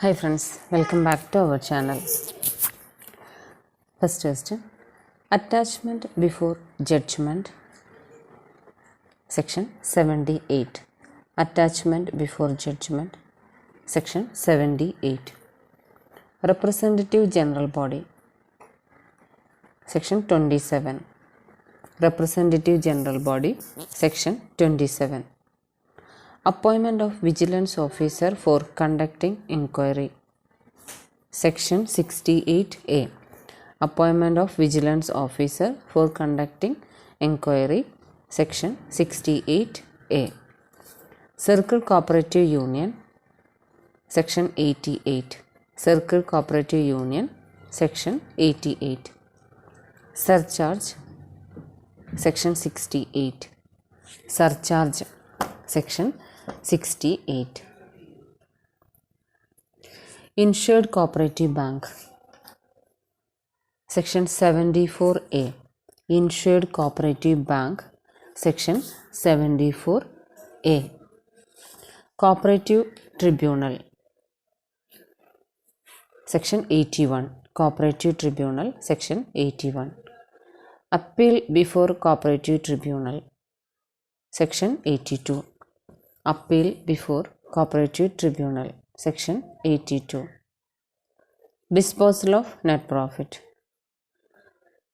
Hi friends, welcome back to our channel. First question, attachment before judgment, section 78. Attachment before judgment, section 78. Representative general body, section 27. Representative general body, section 27. Appointment of vigilance officer for conducting inquiry, section 68A. Appointment of vigilance officer for conducting inquiry, section 68A. Circle Cooperative Union, section 88. Circle Cooperative Union, section 88. Surcharge, section 68. Surcharge, section 68. Insured Cooperative Bank, section 74A. Insured Cooperative Bank, section 74A. Cooperative Tribunal, section 81. Cooperative Tribunal, section 81. Appeal before Cooperative Tribunal, section 82. Appeal before Cooperative Tribunal, section 82. Disposal of net profit,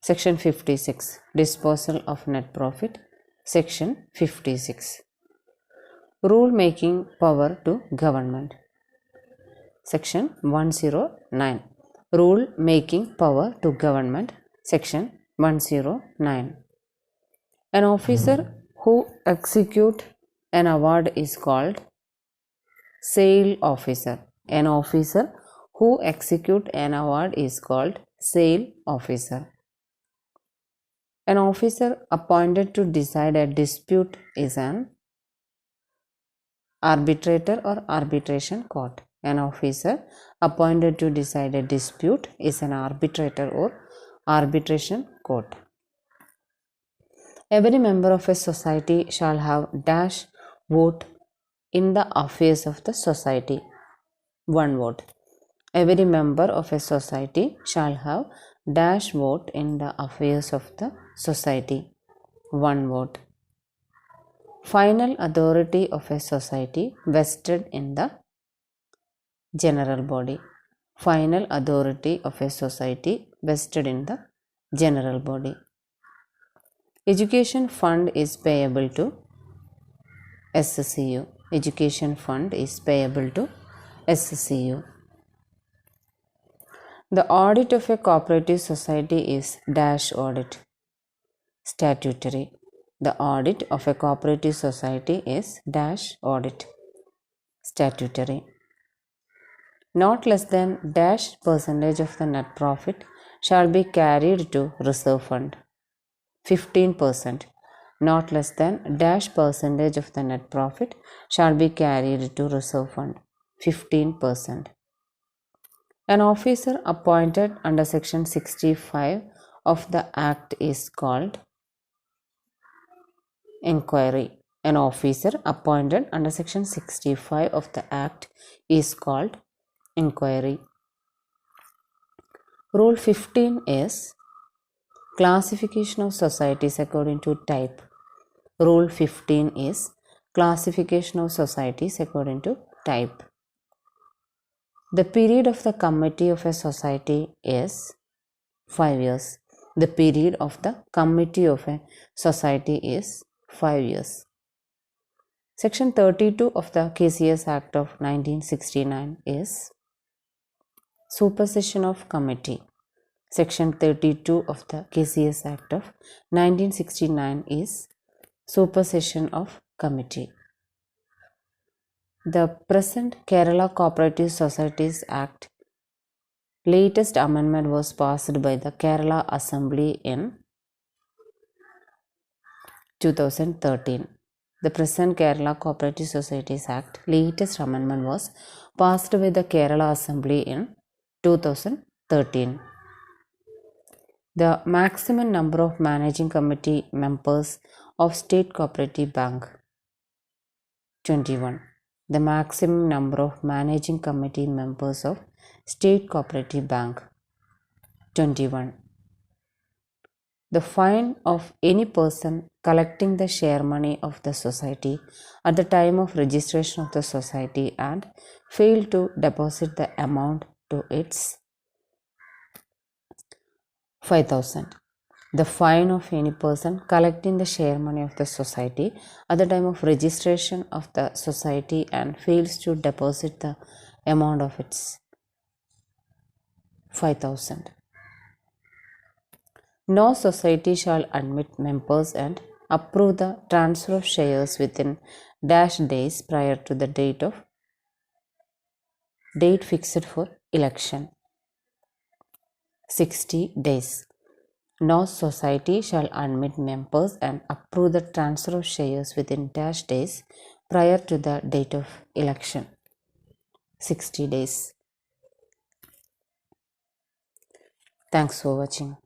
section 56. Disposal of net profit, section 56. Rule making power to government, section 109. Rule making power to government, section 109. An officer who execute an award is called sale officer. An officer who execute an award is called sale officer. An officer appointed to decide a dispute is an arbitrator or arbitration court. An officer appointed to decide a dispute is an arbitrator or arbitration court. Every member of a society shall have dash vote in the affairs of the society. 1 vote. Every member of a society shall have dash vote in the affairs of the society. 1 vote. Final authority of a society vested in the general body. Final authority of a society vested in the general body. Education fund is payable to SCU. Education fund is payable to SCU. The audit of a cooperative society is dash audit. Statutory. The audit of a cooperative society is dash audit. Statutory. Not less than dash percentage of the net profit shall be carried to reserve fund. 15%. Not less than dash percentage of the net profit shall be carried to reserve fund. 15%. An officer appointed under section 65 of the Act is called inquiry. An officer appointed under section 65 of the Act is called inquiry. Rule 15 is classification of societies according to type. Rule 15 is classification of societies according to type. The period of the committee of a society is 5 years. The period of the committee of a society is 5 years. Section 32 of the KCS Act of 1969 is supersession of committee. Section 32 of the KCS Act of 1969 is supersession of committee. The present Kerala Cooperative Societies Act latest amendment was passed by the Kerala Assembly in 2013. The present Kerala Cooperative Societies Act latest amendment was passed by the Kerala Assembly in 2013. The maximum number of managing committee members of State Cooperative Bank 21. The maximum number of managing committee members of State Cooperative Bank. 21. The fine of any person collecting the share money of the society at the time of registration of the society and fail to deposit the amount to its 5,000. The fine of any person collecting the share money of the society at the time of registration of the society and fails to deposit the amount of its 5,000. No society shall admit members and approve the transfer of shares within dash days prior to the date fixed for election. 60 days. No society shall admit members and approve the transfer of shares within dash days prior to the date of election. 60 days. Thanks for watching.